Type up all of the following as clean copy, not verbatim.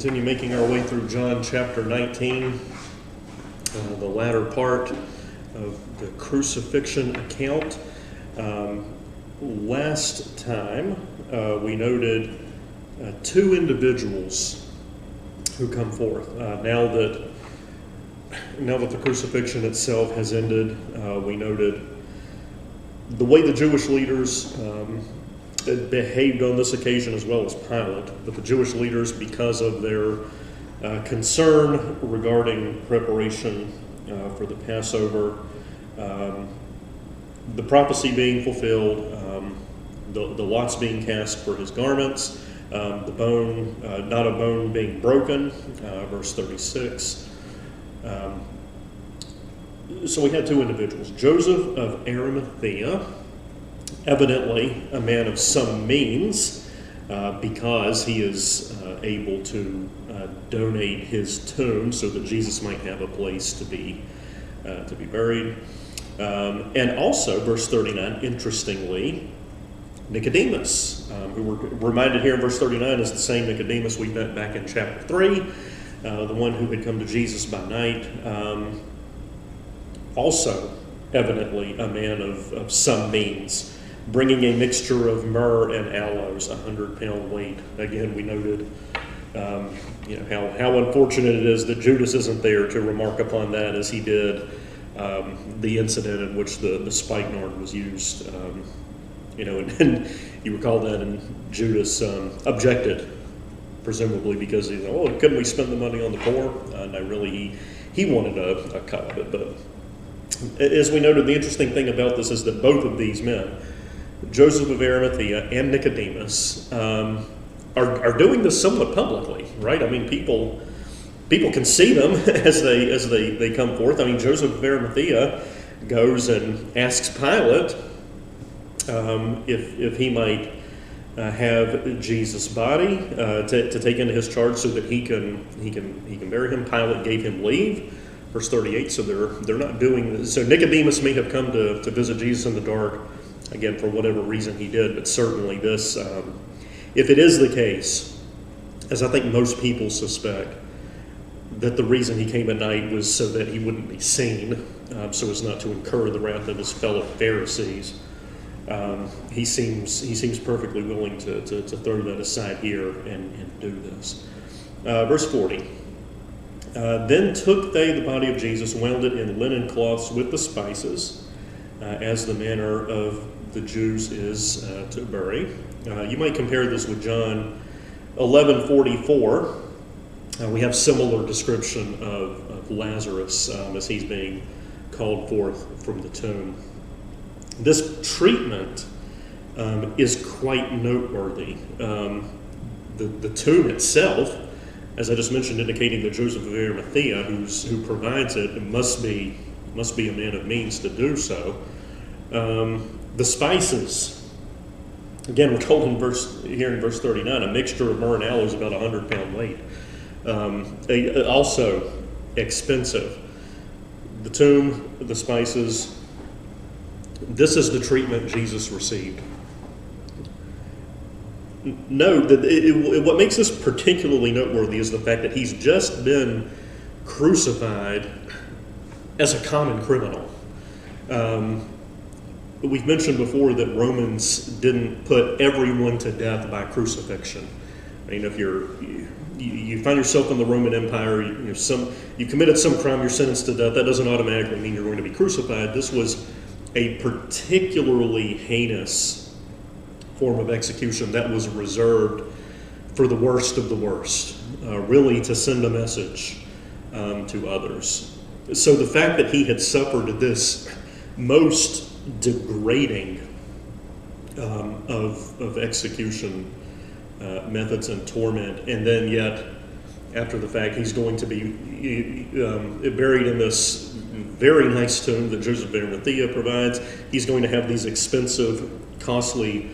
continue making our way through John chapter 19, the latter part of the crucifixion account. Last time we noted two individuals who come forth. Now that the crucifixion itself has ended, we noted the way the Jewish leaders behaved on this occasion, as well as Pilate. But the Jewish leaders, because of their concern regarding preparation for the Passover, the prophecy being fulfilled, the lots being cast for his garments, the bone, not a bone being broken, verse 36. So we had two individuals. Joseph of Arimathea, evidently a man of some means, because he is able to donate his tomb so that Jesus might have a place to be buried. And also, verse 39, interestingly, Nicodemus, who we're reminded here in verse 39 is the same Nicodemus we met back in chapter 3, the one who had come to Jesus by night. Also, evidently, a man of some means, bringing a mixture of myrrh and aloes, 100-pound weight. Again, we noted how unfortunate it is that Judas isn't there to remark upon that, as he did the incident in which the spikenard was used. And you recall that, and Judas objected, presumably because he thought, couldn't we spend the money on the poor? No, really, he wanted a cut of it. But as we noted, the interesting thing about this is that both of these men, Joseph of Arimathea and Nicodemus, are doing this somewhat publicly, right? I mean, people can see them as they come forth. I mean, Joseph of Arimathea goes and asks Pilate if he might have Jesus' body to take into his charge so that he can bury him. Pilate gave him leave. Verse 38. So they're not doing this. So Nicodemus may have come to visit Jesus in the dark, again, for whatever reason he did, but certainly this, if it is the case, as I think most people suspect, that the reason he came at night was so that he wouldn't be seen, so as not to incur the wrath of his fellow Pharisees. He seems perfectly willing to throw that aside here and do this. Verse 40. Then took they the body of Jesus, wound it in linen cloths with the spices, as the manner of the Jews is to bury. You might compare this with John 11:44. We have similar description of Lazarus as he's being called forth from the tomb. This treatment is quite noteworthy. The tomb itself, as I just mentioned, indicating that Joseph of Arimathea, who provides it, must be a man of means to do so. The spices, again, we're told here in verse 39, a mixture of myrrh and aloes, about 100-pound weight. Also expensive. The tomb, the spices, this is the treatment Jesus received. Note that what makes this particularly noteworthy is the fact that he's just been crucified as a common criminal. We've mentioned before that Romans didn't put everyone to death by crucifixion. I mean, if you find yourself in the Roman Empire, you committed some crime, you're sentenced to death, that doesn't automatically mean you're going to be crucified. This was a particularly heinous form of execution that was reserved for the worst of the worst, really to send a message to others. So the fact that he had suffered this most degrading of execution methods and torment, and then yet after the fact he's going to be buried in this very nice tomb that Joseph of Arimathea provides. He's going to have these expensive, costly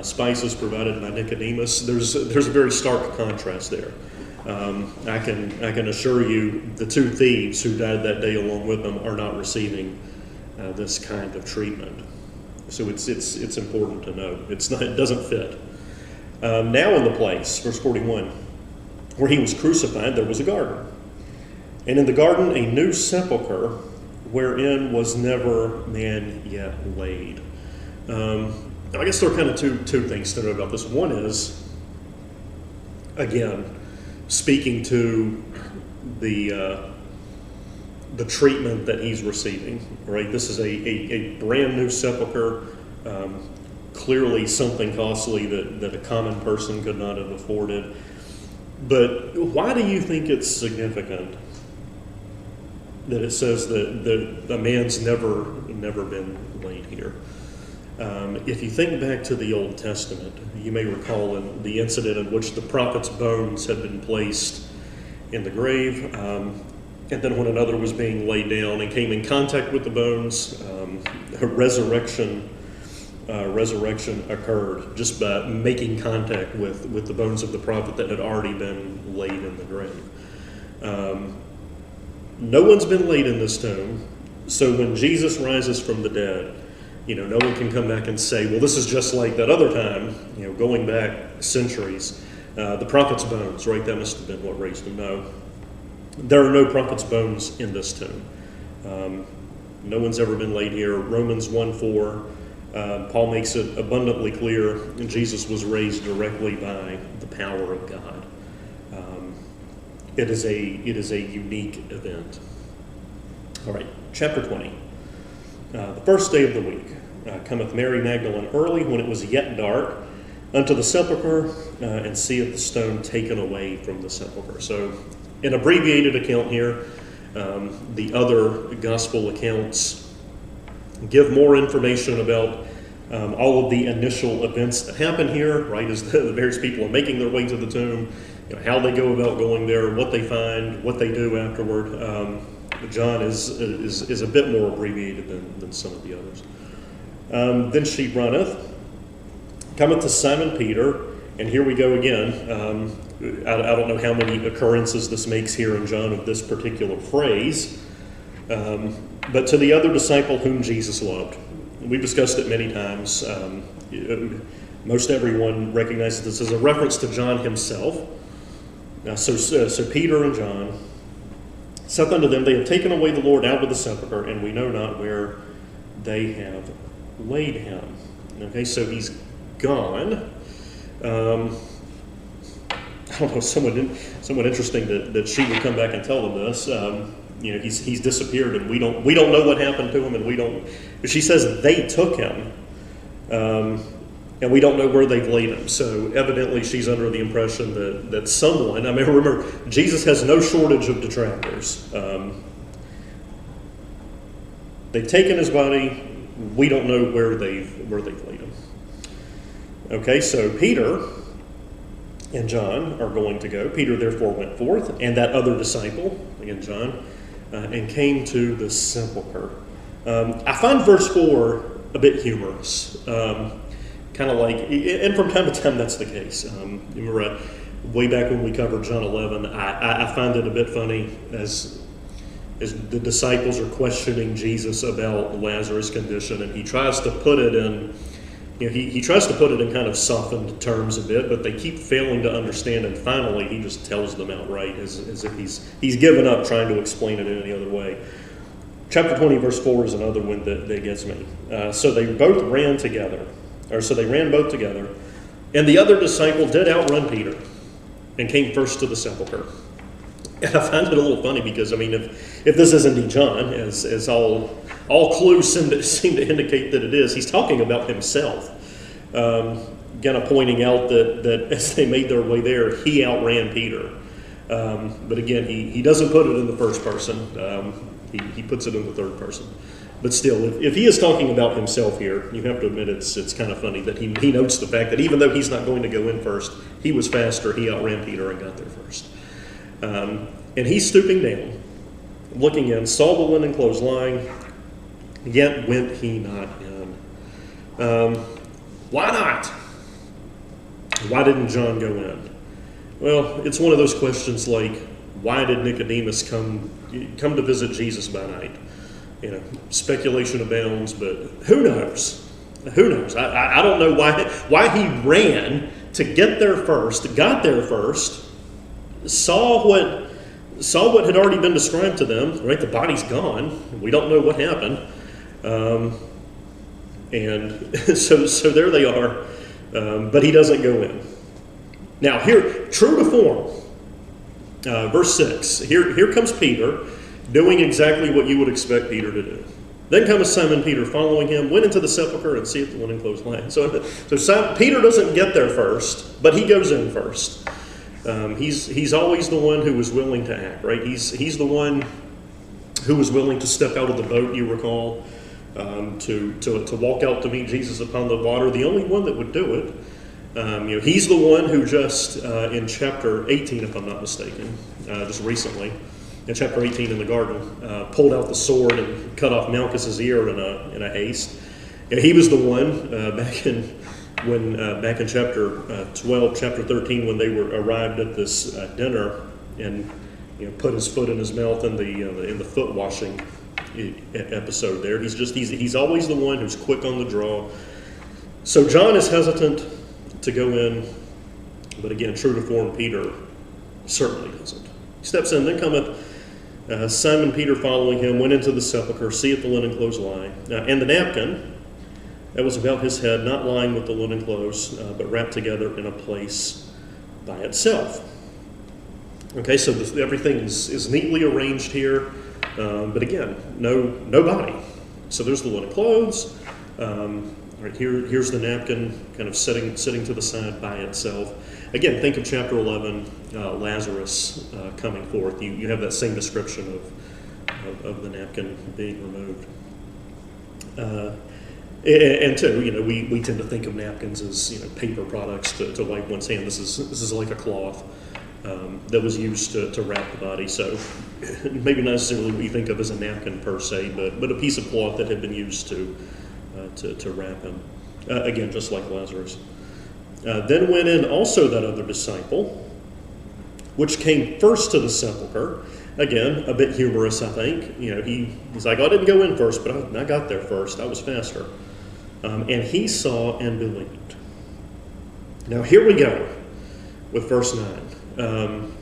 spices provided by Nicodemus. There's a very stark contrast there. I can assure you the two thieves who died that day along with them are not receiving this kind of treatment. So it's important to note. It doesn't fit. Now in the place, verse 41, where he was crucified, there was a garden. And in the garden, a new sepulchre, wherein was never man yet laid. I guess there are kind of two things to note about this. One is, again, speaking to the treatment that he's receiving, right? This is a brand new sepulcher, clearly something costly that a common person could not have afforded. But why do you think it's significant that it says that a man's never been laid here? If you think back to the Old Testament, you may recall in the incident in which the prophet's bones had been placed in the grave, and then when another was being laid down and came in contact with the bones, a resurrection occurred just by making contact with the bones of the prophet that had already been laid in the grave. No one's been laid in this tomb, so when Jesus rises from the dead, no one can come back and say, well, this is just like that other time, going back centuries. The prophet's bones, right? That must have been what raised him. No. There are no prophet's bones in this tomb. No one's ever been laid here. Romans 1:4, Paul makes it abundantly clear Jesus was raised directly by the power of God. It is a unique event. All right, chapter 20. The first day of the week cometh Mary Magdalene early, when it was yet dark, unto the sepulchre, and seeth the stone taken away from the sepulchre. So, an abbreviated account here. The other gospel accounts give more information about all of the initial events that happen here, right, as the various people are making their way to the tomb, how they go about going there, what they find, what they do afterward. John is a bit more abbreviated than some of the others. Then she runneth, cometh to Simon Peter, and here we go again. I don't know how many occurrences this makes here in John of this particular phrase, but to the other disciple whom Jesus loved. We've discussed it many times. Most everyone recognizes this as a reference to John himself. So Peter and John saith unto them, they have taken away the Lord out of the sepulchre, and we know not where they have laid him. Okay, so he's gone. I don't know, somewhat interesting that she would come back and tell them this. He's disappeared, and we don't know what happened to him, and we don't. She says they took him, and we don't know where they've laid him. So evidently, she's under the impression that someone. I mean, remember, Jesus has no shortage of detractors. They've taken his body. We don't know where they've laid him. Okay, so Peter and John are going to go. Peter therefore went forth, and that other disciple, again John, and came to the sepulchre. I find verse 4 a bit humorous. Kind of like, and from time to time that's the case. You remember way back when we covered John 11, I find it a bit funny as the disciples are questioning Jesus about Lazarus' condition, and he tries to put it in, he tries to put it in kind of softened terms a bit, but they keep failing to understand, and finally he just tells them outright as if he's given up trying to explain it in any other way. Chapter 20, verse 4 is another one that gets me. So they ran both together, and the other disciple did outrun Peter and came first to the sepulchre. And I find it a little funny because, I mean, if this is indeed John, as all clues seem to indicate that it is, he's talking about himself. Kind of pointing out that as they made their way there, he outran Peter. But again, he doesn't put it in the first person. He puts it in the third person. But still, if he is talking about himself here, you have to admit it's kind of funny that he notes the fact that even though he's not going to go in first, he was faster, he outran Peter and got there first. And he's stooping down, looking in, saw the linen clothes lying, yet went he not in. Why not? Why didn't John go in? Well, it's one of those questions like, why did Nicodemus come to visit Jesus by night? Speculation abounds, but who knows? Who knows? I don't know why he ran to get there first, got there first, saw what had already been described to them. Right, the body's gone. We don't know what happened, and so there they are. But he doesn't go in. Now here, true to form, verse 6. Here comes Peter, doing exactly what you would expect Peter to do. Then comes Simon Peter following him, went into the sepulchre and seeth the linen clothes lying. So Peter doesn't get there first, but he goes in first. He's always the one who was willing to act, right? He's the one who was willing to step out of the boat, you recall, to walk out to meet Jesus upon the water. The only one that would do it. He's the one who just in chapter 18, if I'm not mistaken, just recently, in chapter 18 in the garden, pulled out the sword and cut off Malchus's ear in a haste. He was the one back in chapter 12, chapter 13, when they were arrived at this dinner, and put his foot in his mouth in the foot washing episode. There, he's always the one who's quick on the draw. So John is hesitant to go in, but again, true to form, Peter certainly doesn't. He steps in. Then cometh Simon Peter following him, went into the sepulchre, seeth the linen clothes lying, and the napkin that was about his head, not lying with the linen clothes, but wrapped together in a place by itself. Okay, so everything is neatly arranged here, but again, no body. So there's the linen clothes. Right here's the napkin, kind of sitting to the side by itself. Again, think of chapter 11, Lazarus coming forth. You have that same description of the napkin being removed. And too, we tend to think of napkins as paper products to wipe one's hand. This is like a cloth that was used to wrap the body. So maybe not necessarily what you think of as a napkin per se, but a piece of cloth that had been used to wrap him. Again, just like Lazarus. Then went in also that other disciple, which came first to the sepulchre. Again, a bit humorous, I think. He's like, I didn't go in first, but I got there first. I was faster. And he saw and believed. Now here we go with verse 9.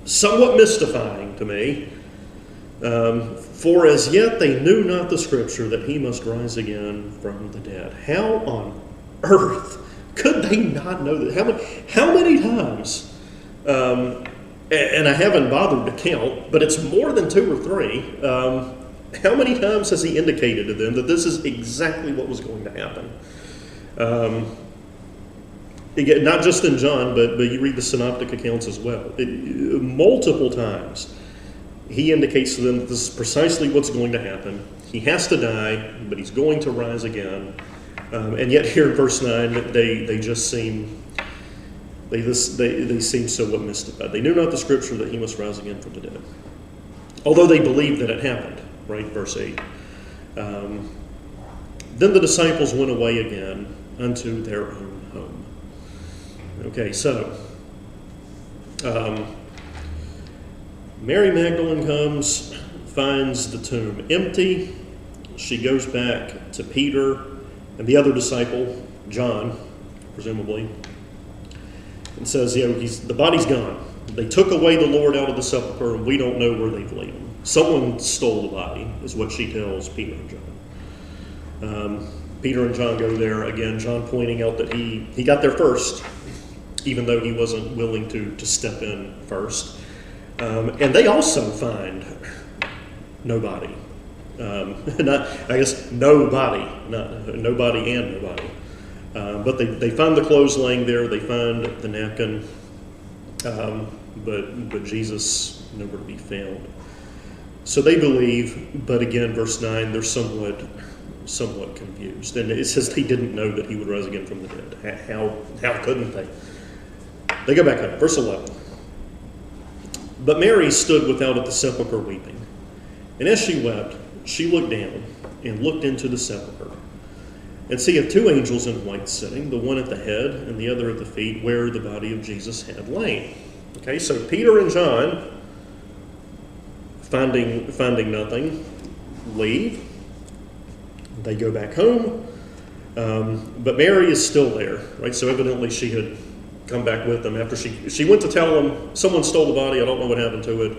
Somewhat mystifying to me. For as yet they knew not the scripture that he must rise again from the dead. How on earth could they not know that? How many times, and I haven't bothered to count, but it's more than 2 or 3, how many times has he indicated to them that this is exactly what was going to happen? Again, not just in John, but you read the synoptic accounts as well. Multiple times he indicates to them that this is precisely what's going to happen. He has to die, but he's going to rise again. And yet here in verse 9, they just seem they seem somewhat mystified. They knew not the scripture that he must rise again from the dead. Although they believed that it happened, right? Verse 8. Then the disciples went away again unto their own home. Okay, so Mary Magdalene comes, finds the tomb empty. She goes back to Peter and the other disciple, John, presumably, and says, the body's gone. They took away the Lord out of the sepulchre, and we don't know where they've laid him. Someone stole the body, is what she tells Peter and John. Peter and John go there. Again, John pointing out that he got there first, even though he wasn't willing to step in first. And they also find nobody. Nobody, not nobody and nobody. But they find the clothes laying there. They find the napkin, but Jesus nowhere to be found. So they believe, but again, verse 9, they're somewhat confused. And it says they didn't know that he would rise again from the dead. How couldn't they? They go back up. Verse 11. But Mary stood without at the sepulchre weeping. And as she wept, she looked down and looked into the sepulchre, and seeth 2 angels in white sitting, the one at the head and the other at the feet, where the body of Jesus had lain. Okay, so Peter and John, finding nothing, leave. They go back home, but Mary is still there, right? So evidently she come back with them after she went to tell them someone stole the body. I don't know what happened to it.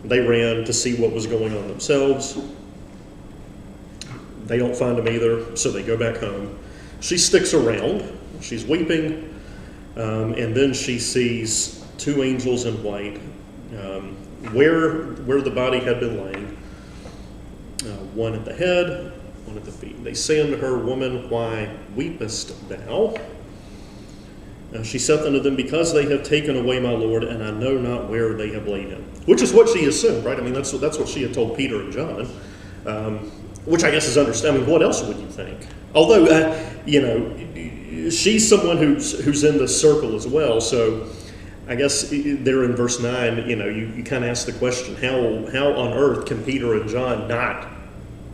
They ran to see what was going on themselves. They don't find him either, so they go back home. She sticks around. She's weeping, and then she sees two angels in white where the body had been laying, one at the head, one at the feet. They say unto her, Woman, why weepest thou? She saith unto them, Because they have taken away my Lord, and I know not where they have laid him. Which is what she assumed, right? I mean, that's what she had told Peter and John, which I guess is understanding. What else would you think? Although, she's someone who's in this circle as well, so I guess there in verse 9, you kind of ask the question, how on earth can Peter and John not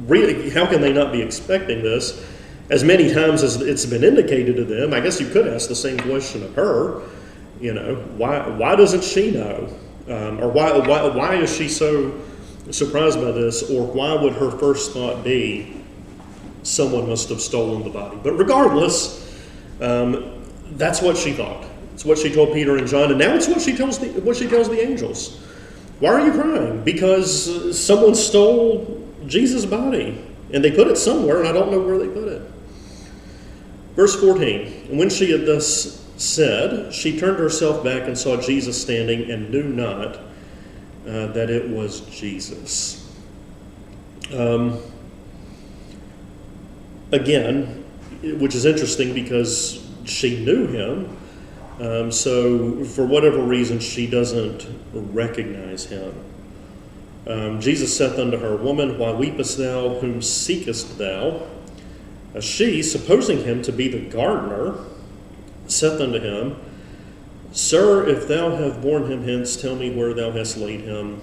really, how can they not be expecting this? As many times as it's been indicated to them, I guess you could ask the same question of her. Why doesn't she know? Or why is she so surprised by this? Or why would her first thought be, someone must have stolen the body? But regardless, that's what she thought. It's what she told Peter and John, and now it's what she tells the angels. Why are you crying? Because someone stole Jesus' body, and they put it somewhere, and I don't know where they put it. Verse 14, and when she had thus said, she turned herself back and saw Jesus standing, and knew not that it was Jesus. Again, which is interesting because she knew him, so for whatever reason she doesn't recognize him. Jesus saith unto her, Woman, why weepest thou? Whom seekest thou? She, supposing him to be the gardener, saith unto him, Sir, if thou have borne him hence, tell me where thou hast laid him,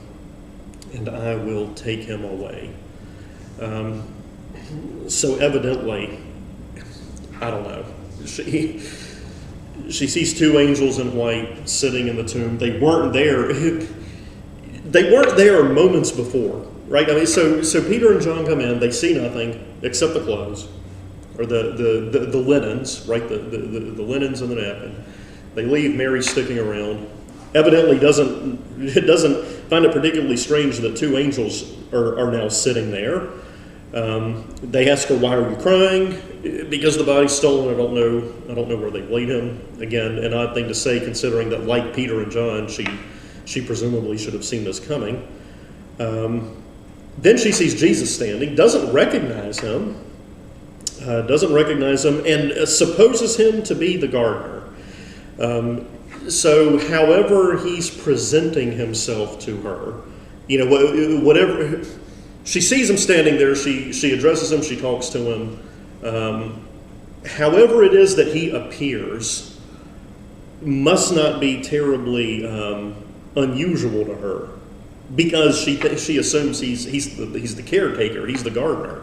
and I will take him away. So evidently, I don't know, she sees two angels in white sitting in the tomb. They weren't there. They weren't there moments before, right? I mean, so Peter and John come in. They see nothing except the clothes, or the linens, right? The linens and the napkin. They leave. Mary sticking around. Evidently doesn't find it particularly strange that two angels are now sitting there. They ask her, "Why are you crying?" Because the body's stolen. I don't know where they've laid him. Again, an odd thing to say, considering that, like Peter and John, she presumably should have seen this coming. Then she sees Jesus standing, doesn't recognize him, and supposes him to be the gardener. So, however he's presenting himself to her, whatever. She sees him standing there, she addresses him, she talks to him. However it is that he appears must not be terribly unusual to her, because she assumes he's the caretaker, he's the gardener.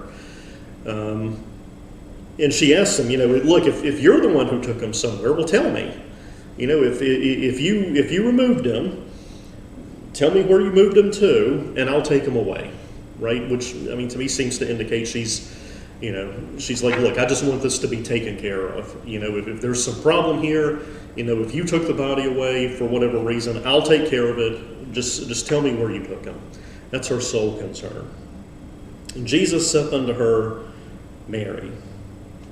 And she asks him, look, if you're the one who took him somewhere, well, tell me. If you removed him, tell me where you moved him to, and I'll take him away. Right? Which, to me seems to indicate she's like, look, I just want this to be taken care of. If there's some problem here, if you took the body away for whatever reason, I'll take care of it. Just tell me where you took him. That's her sole concern. And Jesus saith unto her, Mary.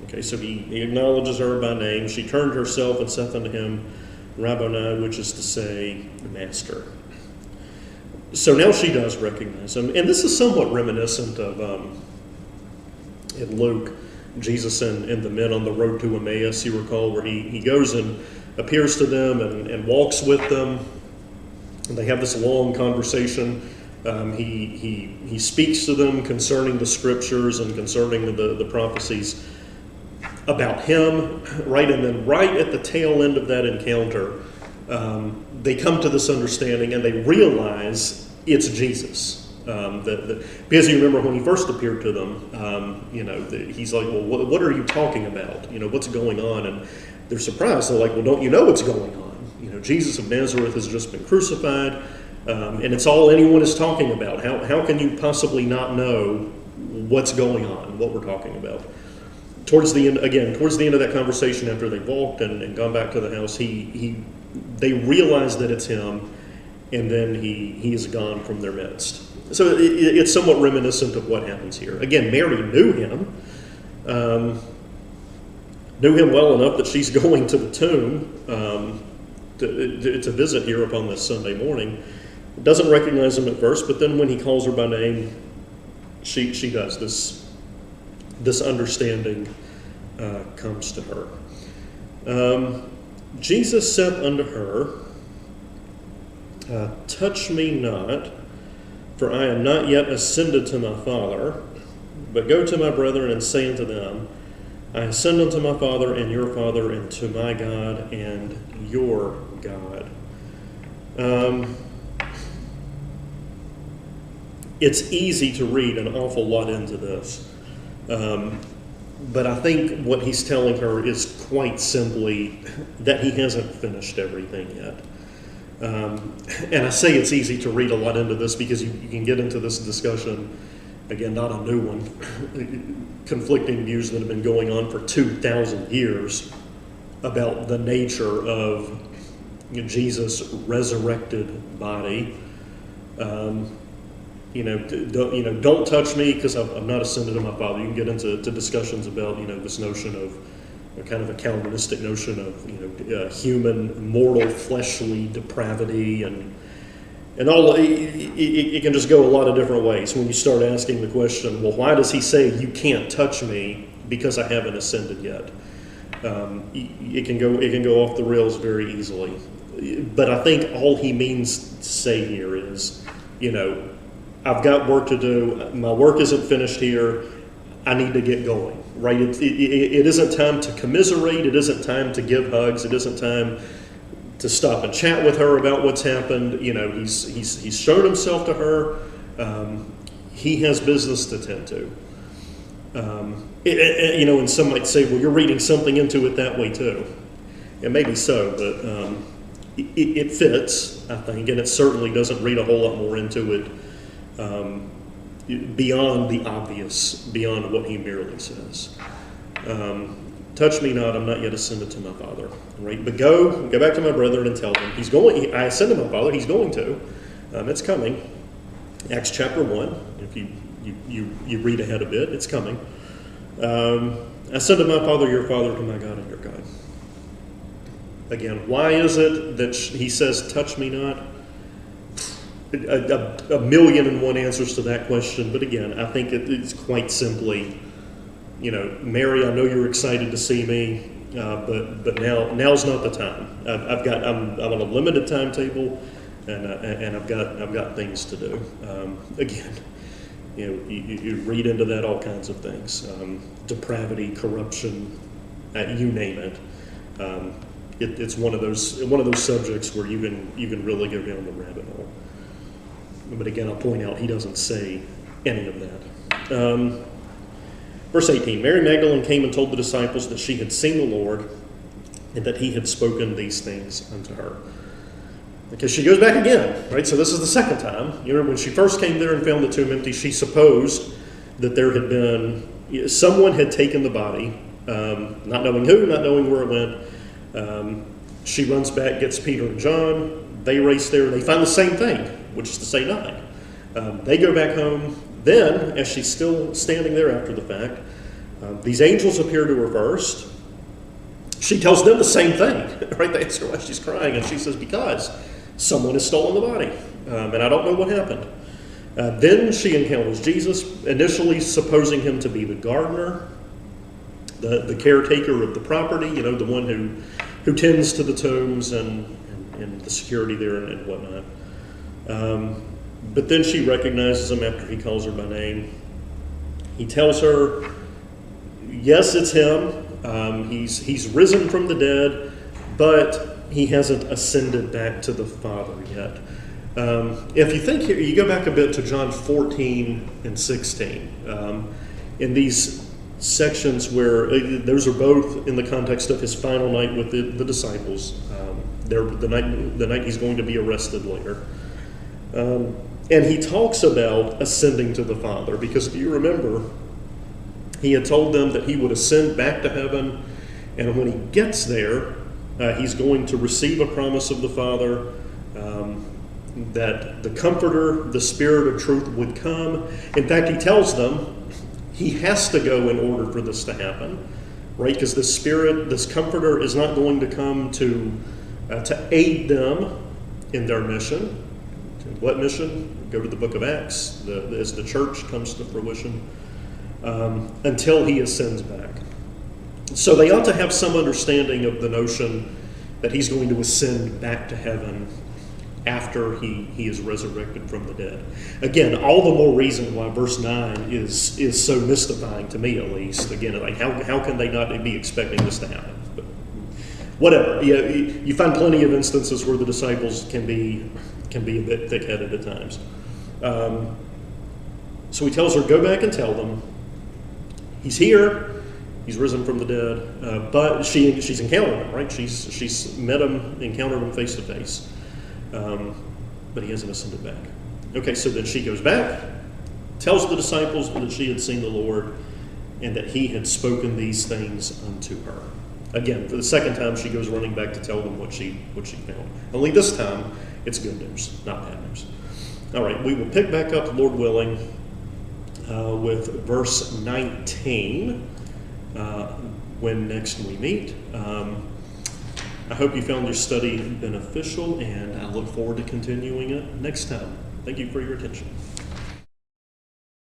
Okay, so he acknowledges her by name. She turned herself and saith unto him, Rabboni, which is to say, Master. So now she does recognize him. And this is somewhat reminiscent of, in Luke, Jesus and the men on the road to Emmaus, you recall, where he goes and appears to them and walks with them. And they have this long conversation. He speaks to them concerning the scriptures and concerning the prophecies about him, right? And then right at the tail end of that encounter, they come to this understanding and they realize it's Jesus. Because you remember when he first appeared to them, he's like, well, what are you talking about? What's going on? And they're surprised. They're like, well, don't you know what's going on? Jesus of Nazareth has just been crucified, and it's all anyone is talking about. How can you possibly not know what's going on, what we're talking about? towards the end of that conversation, after they've walked and gone back to the house, they realize that it's him, and then he is gone from their midst. So it's somewhat reminiscent of what happens here. Again, Mary knew him well enough that she's going to the tomb to visit here upon this Sunday morning. Doesn't recognize him at first, but then when he calls her by name, she does. This understanding comes to her. Jesus said unto her, touch me not, for I am not yet ascended to my Father, but go to my brethren and say unto them, I ascend unto my Father and your Father, and to my God and your God. It's easy to read an awful lot into this. But I think what he's telling her is quite simply that he hasn't finished everything yet. And I say it's easy to read a lot into this because you can get into this discussion, again, not a new one, conflicting views that have been going on for 2,000 years about the nature of Jesus' resurrected body. Don't touch me because I'm not ascended to my Father. You can get into discussions about this notion of kind of a Calvinistic notion of human, mortal, fleshly depravity and all. It can just go a lot of different ways when you start asking the question, well, why does he say you can't touch me because I haven't ascended yet? It can go off the rails very easily. But I think all he means to say here is, I've got work to do. My work isn't finished here. I need to get going, right? It isn't time to commiserate. It isn't time to give hugs. It isn't time to stop and chat with her about what's happened. He's shown himself to her. He has business to tend to. And some might say, well, you're reading something into it that way too. And maybe so, but it fits, I think, and it certainly doesn't read a whole lot more into it beyond the obvious, beyond what he merely says. Touch me not, I'm not yet ascended to my Father. Right? But go back to my brethren and tell them, I ascend to my Father, he's going to. It's coming. Acts chapter 1, if you read ahead a bit, it's coming. I ascend to my Father, your Father, to my God and your God. Again, why is it that he says, touch me not? A million and one answers to that question, but again, I think it's quite simply, Mary, I know you're excited to see me, but now's not the time. I'm on a limited timetable, and I've got things to do. Again, you read into that all kinds of things, depravity, corruption, you name it. It's one of those subjects where you can really go down the rabbit hole. But again, I'll point out he doesn't say any of that. Verse 18, Mary Magdalene came and told the disciples that she had seen the Lord and that he had spoken these things unto her. Because she goes back again, right? So this is the second time. When she first came there and found the tomb empty, she supposed that there had been, someone had taken the body, not knowing who, not knowing where it went. She runs back, gets Peter and John. They race there. They find the same thing, which is to say nothing. They go back home. Then, as she's still standing there after the fact, these angels appear to her first. She tells them the same thing, right? They ask her why she's crying, and she says, because someone has stolen the body, and I don't know what happened. Then she encounters Jesus, initially supposing him to be the gardener, the caretaker of the property, the one who tends to the tombs and the security there and whatnot. But then she recognizes him after he calls her by name. He tells her, yes, it's him. He's risen from the dead, but he hasn't ascended back to the Father yet. If you think here, you go back a bit to John 14 and 16. In these sections where those are both in the context of his final night with the disciples, the night he's going to be arrested later. And he talks about ascending to the Father, because if you remember, He had told them that he would ascend back to heaven, and when he gets there, he's going to receive a promise of the Father, that the Comforter, the Spirit of truth, would come. In fact, he tells them he has to go in order for this to happen, right? Because the Spirit, this Comforter, is not going to come to aid them in their mission. What mission? Go to the book of Acts, as the church comes to fruition, until he ascends back. So they ought to have some understanding of the notion that he's going to ascend back to heaven after he is resurrected from the dead. Again, all the more reason why verse 9 is so mystifying to me, at least. Again, like how can they not be expecting this to happen? But whatever. Yeah, you find plenty of instances where the disciples can be a bit thick-headed at times. So he tells her, go back and tell them he's here. He's risen from the dead, but she's encountered him, right? She's met him, encountered him face to face, but he hasn't ascended back. Okay, so then she goes back, tells the disciples that she had seen the Lord, and that he had spoken these things unto her. Again, for the second time, she goes running back to tell them what she found. Only this time, it's good news, not bad news. All right, we will pick back up, Lord willing, with verse 19. When next we meet. I hope you found your study beneficial, and I look forward to continuing it next time. Thank you for your attention.